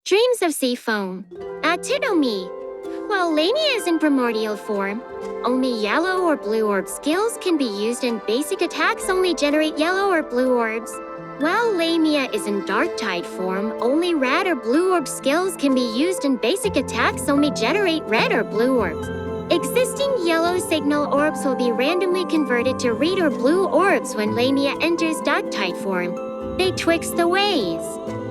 Dreams of Sea Foam. Atitomi. While Lamia is in primordial form, only yellow or blue orb skills can be used, and basic attacks only generate yellow or blue orbs. While Lamia is in dark tide form, only red or blue orb skills can be used, and basic attacks only generate red or blue orbs. Existing yellow signal orbs will be randomly converted to red or blue orbs when Lamia enters dark tide form. They twixt the ways.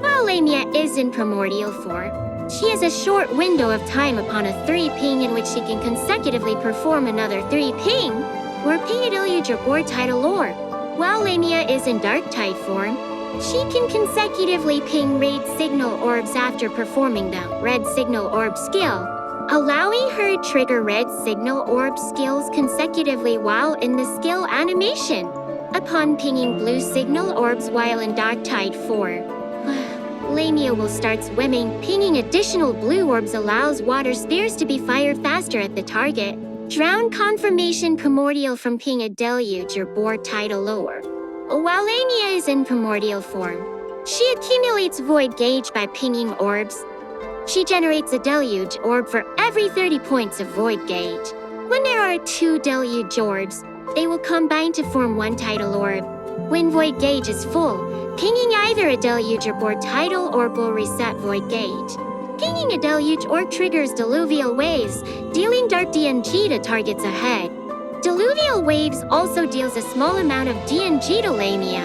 While Lamia is in primordial form, she has a short window of time upon a 3 ping in which she can consecutively perform another 3 ping, or ping a deluge or board tidal orb. While Lamia is in dark tide form, she can consecutively ping red signal orbs after performing the red signal orb skill, allowing her to trigger red signal orb skills consecutively while in the skill animation. Upon pinging blue signal orbs while in dark tide form, Lamia will start swimming. Pinging additional blue orbs allows water spears to be fired faster at the target. Drown confirmation primordial from ping a deluge or board tidal orb. While Lamia is in primordial form, she accumulates void gauge by pinging orbs. She generates a deluge orb for every 30 points of void gauge. When there are 2 deluge orbs, they will combine to form 1 tidal orb. When void gauge is full, pinging either a deluge or board tidal orb will reset void gauge. Pinging a deluge orb triggers diluvial waves, dealing dark DNG to targets ahead. Diluvial waves also deals a small amount of DNG to Lamia.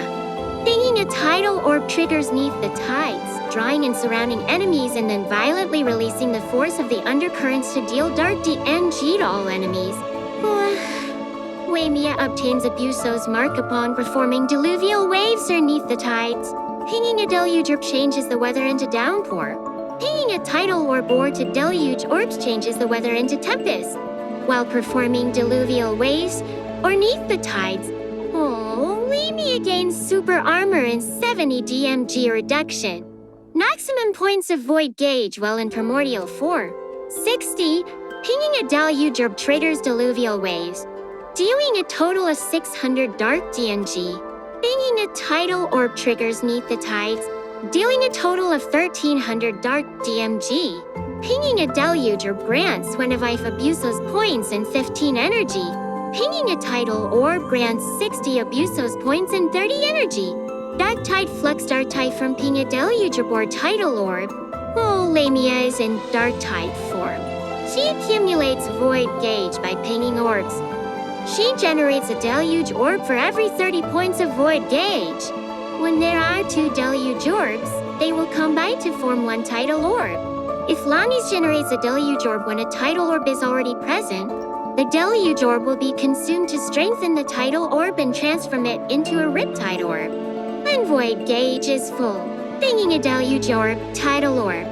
Pinging a tidal orb triggers neath the tides, drawing and surrounding enemies and then violently releasing the force of the undercurrents to deal dark DNG to all enemies. Lamia obtains Abuso's mark upon performing diluvial waves underneath the tides. Pinging a deluge orb changes the weather into downpour. Pinging a tidal orb or to deluge orbs changes the weather into tempest. While performing diluvial waves underneath the tides, Lamia gains super armor and 70 DMG reduction. Maximum points of void gauge while in primordial form. 60. Pinging a deluge orb triggers diluvial waves, dealing a total of 600 dark DNG. Pinging a tidal orb triggers neath the tides, dealing a total of 1300 dark DMG. Pinging a deluge orb grants 25 Abuso's points and 15 energy. Pinging a tidal orb grants 60 Abuso's points and 30 energy. Dark tide flux dark tide from ping a deluge orb or tidal orb. Lamia is in dark tide form. She accumulates void gauge by pinging orbs. She generates a deluge orb for every 30 points of void gauge. When there are 2 deluge orbs, they will combine to form 1 tidal orb. If Lamia generates a deluge orb when a tidal orb is already present, the deluge orb will be consumed to strengthen the tidal orb and transform it into a riptide orb. When void gauge is full, pinging a deluge orb, tidal orb,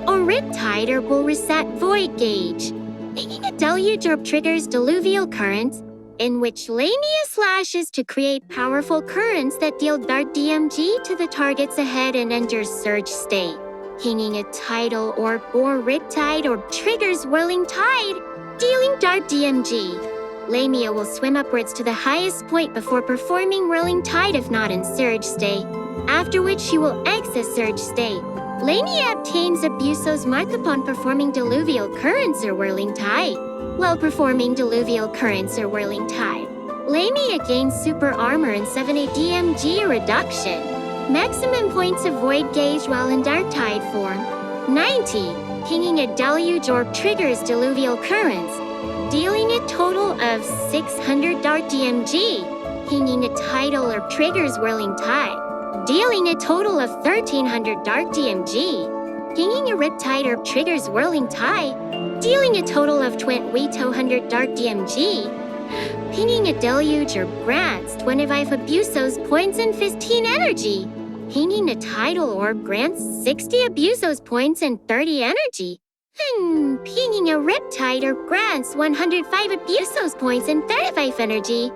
or riptide orb will reset void gauge. Pinging a deluge orb triggers diluvial currents, in which Lamia slashes to create powerful currents that deal dark DMG to the targets ahead and enters surge state. Pinging a tidal orb or riptide orb triggers whirling tide, dealing dark DMG. Lamia will swim upwards to the highest point before performing whirling tide if not in surge state, after which she will exit surge state. Lamia obtains Abuso's mark upon performing diluvial currents or whirling tide. While performing diluvial currents or whirling tide, Lamia gains super armor and 70 DMG reduction. Maximum points of void gauge while in dark tide form. 90. Pinging a deluge orb triggers diluvial currents, dealing a total of 600 dark DMG. Pinging a tidal orb triggers whirling tide, dealing a total of 1300 dark DMG. Pinging a riptide orb triggers whirling tide, dealing a total of 200 dark DMG. Pinging a deluge orb grants 25 Abuso's points and 15 energy. Pinging a tidal orb grants 60 Abuso's points and 30 energy. Pinging a riptide orb grants 105 Abuso's points and 35 energy.